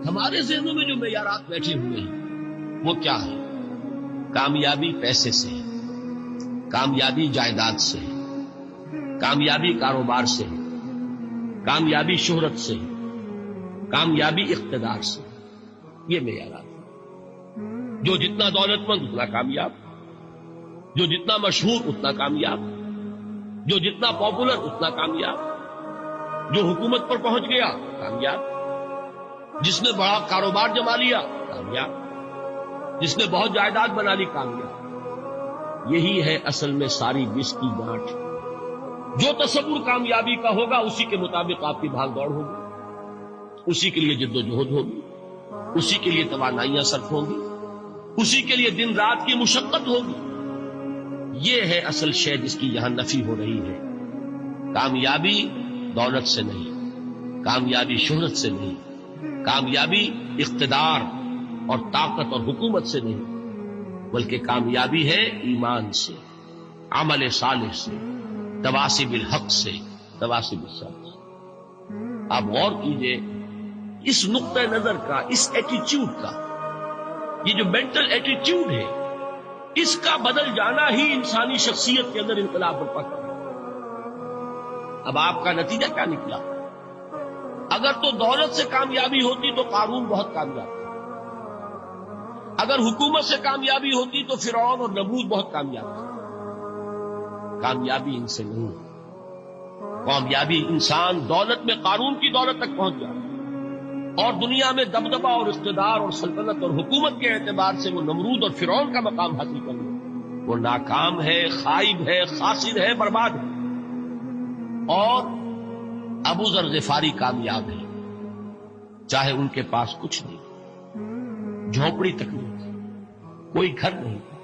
ہمارے ذہنوں میں جو معیارات بیٹھے ہوئے ہیں وہ کیا ہے؟ کامیابی پیسے سے ہے، کامیابی جائیداد سے ہے، کامیابی کاروبار سے ہے، کامیابی شہرت سے ہے، کامیابی اقتدار سے ہے۔ یہ معیارات ہیں۔ جو جتنا دولت مند اتنا کامیاب، جو جتنا مشہور اتنا کامیاب، جو جتنا پاپولر اتنا کامیاب، جو حکومت پر پہنچ گیا کامیاب، جس نے بڑا کاروبار جما لیا کامیاب، جس نے بہت جائیداد بنا لی کامیاب۔ یہی ہے اصل میں ساری بس کی گانٹھ۔ جو تصور کامیابی کا ہوگا اسی کے مطابق آپ کی بھاگ دوڑ ہوگی، اسی کے لیے جد و جہد ہوگی، اسی کے لیے توانائیاں صرف ہوں گی، اسی کے لیے دن رات کی مشقت ہوگی۔ یہ ہے اصل شے جس کی یہاں نفی ہو رہی ہے۔ کامیابی دولت سے نہیں، کامیابی شہرت سے نہیں، کامیابی اقتدار اور طاقت اور حکومت سے نہیں، بلکہ کامیابی ہے ایمان سے، عمل صالح سے، تواصی بالحق سے، تواصی بالصبر سے۔ آپ غور کیجئے اس نقطہ نظر کا، اس ایٹیچیوڈ کا، یہ جو مینٹل ایٹیچیوڈ ہے، اس کا بدل جانا ہی انسانی شخصیت کے اندر انقلاب برپا کرے۔ اب آپ کا نتیجہ کیا نکلا؟ اگر تو دولت سے کامیابی ہوتی تو قارون بہت کامیاب تھا، اگر حکومت سے کامیابی ہوتی تو فرعون اور نمرود بہت کامیاب تھا۔ کامیابی ان سے نہیں، کامیابی انسان دولت میں قارون کی دولت تک پہنچ جائے اور دنیا میں دبدبہ اور اقتدار اور سلطنت اور حکومت کے اعتبار سے وہ نمرود اور فرعون کا مقام حاصل کر لے، وہ ناکام ہے، خائب ہے، خاسر ہے، برباد ہے۔ اور ابو ذر غفاری کامیاب ہے، چاہے ان کے پاس کچھ نہیں، جھونپڑی تک نہیں تھی، کوئی گھر نہیں تھا۔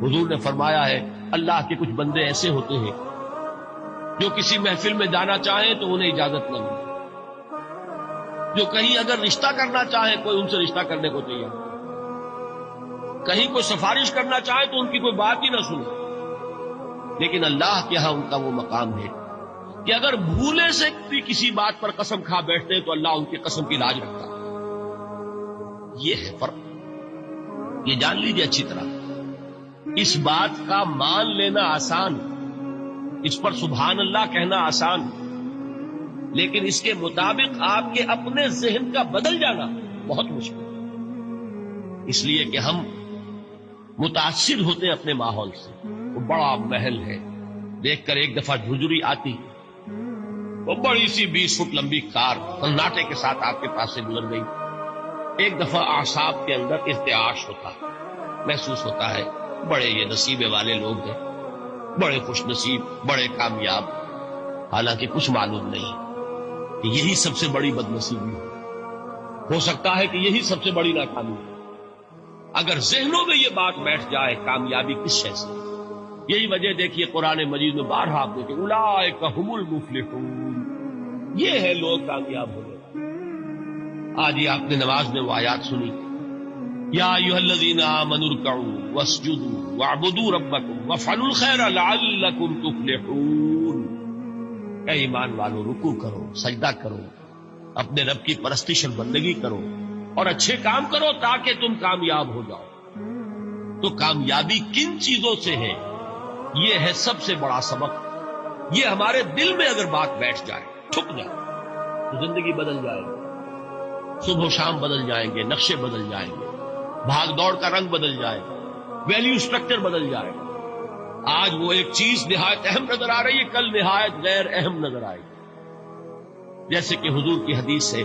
حضور نے فرمایا ہے اللہ کے کچھ بندے ایسے ہوتے ہیں جو کسی محفل میں جانا چاہیں تو انہیں اجازت نہ ملے، جو کہیں اگر رشتہ کرنا چاہیں کوئی ان سے رشتہ کرنے کو تیار، کہیں کوئی سفارش کرنا چاہے تو ان کی کوئی بات ہی نہ سنے۔ لیکن اللہ کے ہاں ان کا وہ مقام ہے کہ اگر بھولے سے بھی کسی بات پر قسم کھا بیٹھتے ہیں تو اللہ ان کی قسم کی لاج رکھتا ہے۔ یہ ہے فرق، یہ جان لیجیے اچھی طرح۔ اس بات کا مان لینا آسان، اس پر سبحان اللہ کہنا آسان، لیکن اس کے مطابق آپ کے اپنے ذہن کا بدل جانا بہت مشکل ہے۔ اس لیے کہ ہم متاثر ہوتے ہیں اپنے ماحول سے۔ وہ بڑا محل ہے، دیکھ کر ایک دفعہ جھجری آتی، وہ بڑی سی 20 فٹ لمبی کار سناٹے کے ساتھ آپ کے پاس سے گزر گئی۔ ایک دفعہ اعصاب کے اندر ارتعاش ہوتا، محسوس ہوتا ہے بڑے یہ نصیبے والے لوگ ہیں، بڑے خوش نصیب، بڑے کامیاب، حالانکہ کچھ معلوم نہیں کہ یہی سب سے بڑی بدنصیبی ہو سکتا ہے کہ یہی سب سے بڑی ناکامی ہے۔ اگر ذہنوں میں یہ بات بیٹھ جائے کامیابی کس شے سے، یہی وجہ دیکھیے قرآن مجید میں بارہا آپ دیکھیں اولئک ھم المفلحون، یہ ہے لوگ کامیاب ہونے۔ آج یہ آپ نے نماز میں وہ آیات سنی، یا ایھا الذین آمنوا ارکعوا واسجدوا واعبدوا ربکم وافعلوا الخیر لعلکم تفلحون۔ اے ایمان والو، رکوع کرو، سجدہ کرو، اپنے رب کی پرستش اور بندگی کرو اور اچھے کام کرو تاکہ تم کامیاب ہو جاؤ۔ تو کامیابی کن چیزوں سے ہے؟ یہ ہے سب سے بڑا سبق۔ یہ ہمارے دل میں اگر بات بیٹھ جائے، ٹھک جائے، تو زندگی بدل جائے گی، صبح و شام بدل جائیں گے، نقشے بدل جائیں گے، بھاگ دوڑ کا رنگ بدل جائے گا، ویلیو سٹرکچر بدل جائے گا۔ آج وہ ایک چیز نہایت اہم نظر آ رہی ہے، کل نہایت غیر اہم نظر آئے گی۔ جیسے کہ حضور کی حدیث ہے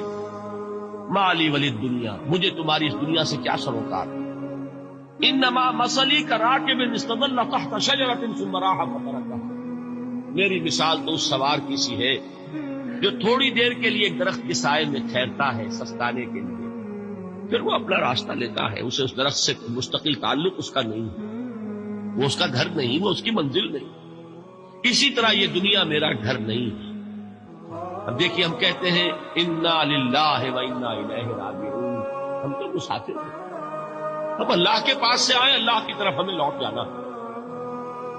مالی ولی دنیا، مجھے تمہاری اس دنیا سے کیا سروکار، انما مثلی کراکب استظل تحت شجرۃ ثم راح فترکها، میری مثال تو اس سوار کی سی ہے جو تھوڑی دیر کے لیے ایک درخت کے سائے میں ٹھہرتا ہے سستانے کے لیے، پھر وہ اپنا راستہ لیتا ہے، اسے اس درخت سے مستقل تعلق اس کا نہیں ہے، وہ اس کا گھر نہیں، وہ اس کی منزل نہیں۔ اسی طرح یہ دنیا میرا گھر نہیں ہے۔ اب دیکھیے ہم کہتے ہیں انا للہ و انا الیہ راجعون، ہم تو مسافر ہیں، ہم اللہ کے پاس سے آئے، اللہ کی طرف ہمیں لوٹ جانا ہے۔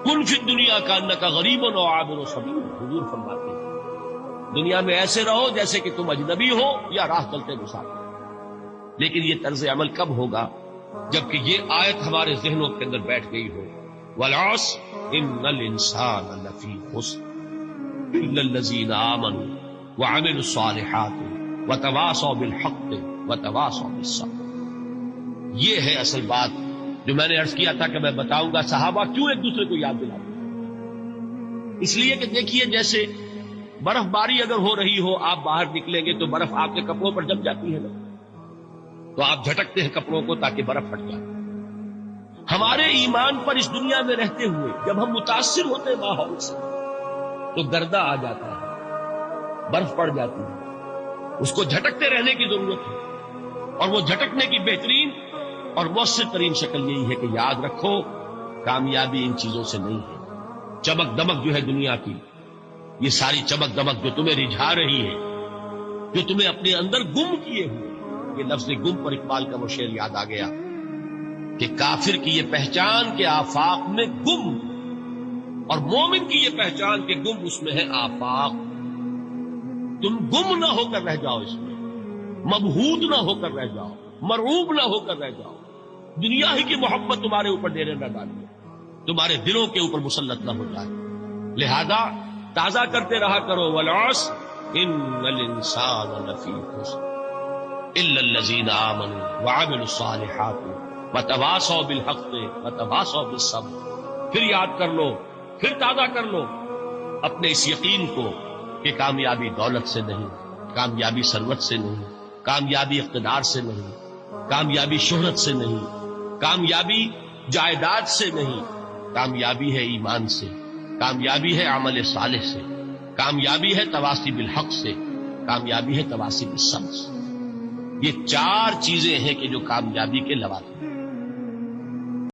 کن فی الدنیا کانک غریب و عابر سبیل، حضور فرماتے ہیں دنیا میں ایسے رہو جیسے کہ تم اجنبی ہو یا راہ چلتے مسافر۔ لیکن یہ طرز عمل کب ہوگا؟ جبکہ یہ آیت ہمارے ذہنوں کے اندر بیٹھ گئی ہو، وَالْعَصْرِ إِنَّ الْإِنسَانَ لَفِي خُسْرٍ إِلَّا الَّذِينَ آمَنُوا وَعَمِلُوا الصَّالِحَاتِ وَتَوَاصَوْا بِالْحَقِّ وَتَوَاصَوْا بِالصَّبْرِ۔ یہ ہے اصل بات جو میں نے عرض کیا تھا کہ میں بتاؤں گا صحابہ کیوں ایک دوسرے کو یاد دلاتے ہیں۔ اس لیے کہ دیکھیے جیسے برف باری اگر ہو رہی ہو، آپ باہر نکلیں گے تو برف آپ کے کپڑوں پر جم جاتی ہے نا، تو آپ جھٹکتے ہیں کپڑوں کو تاکہ برف ہٹ جائے۔ ہمارے ایمان پر اس دنیا میں رہتے ہوئے جب ہم متاثر ہوتے ہیں ماحول سے تو گردہ آ جاتا ہے، برف پڑ جاتی ہے، اس کو جھٹکتے رہنے کی ضرورت ہے، اور وہ جھٹکنے کی بہترین اور مؤثر ترین شکل یہی ہے کہ یاد رکھو کامیابی ان چیزوں سے نہیں ہے۔ چمک دمک جو ہے دنیا کی، یہ ساری چمک دمک جو تمہیں رجھا رہی ہے، جو تمہیں اپنے اندر گم کیے ہوئے، یہ لفظ گم پر اقبال کا وہ شعر یاد آ گیا کہ کافر کی یہ پہچان کے آفاق میں گم، اور مومن کی یہ پہچان کے گم اس میں ہے آفاق۔ تم گم نہ ہو کر رہ جاؤ، اس میں مبہوت نہ ہو کر رہ جاؤ، مرعوب نہ ہو کر رہ جاؤ، دنیا ہی کی محبت تمہارے اوپر ڈیرے نہ ڈالے، تمہارے دلوں کے اوپر مسلط نہ ہو جائے۔ لہذا تازہ کرتے رہا کرو، وَالْعَصْرِ إِنَّ الْإِنسَانَ لَفِي خُسْرٍ إِلَّا الَّذِينَ آمَنُوا وَعَمِلُوا الصَّالِحَاتِ وَتَوَاصَوْا بِالْحَقِّ وَتَوَاصَوْا بِالصَّبْرِ۔ پھر یاد کر لو، پھر تازہ کر لو اپنے اس یقین کو کہ کامیابی دولت سے نہیں، کامیابی ثروت سے نہیں، کامیابی اقتدار سے نہیں، کامیابی شہرت سے نہیں، کامیابی جائیداد سے نہیں، کامیابی ہے ایمان سے، کامیابی ہے عمل صالح سے، کامیابی ہے تواصی بالحق سے، کامیابی ہے تواصی بالصبر سے۔ یہ چار چیزیں ہیں کہ جو کامیابی کے لوازم ہیں۔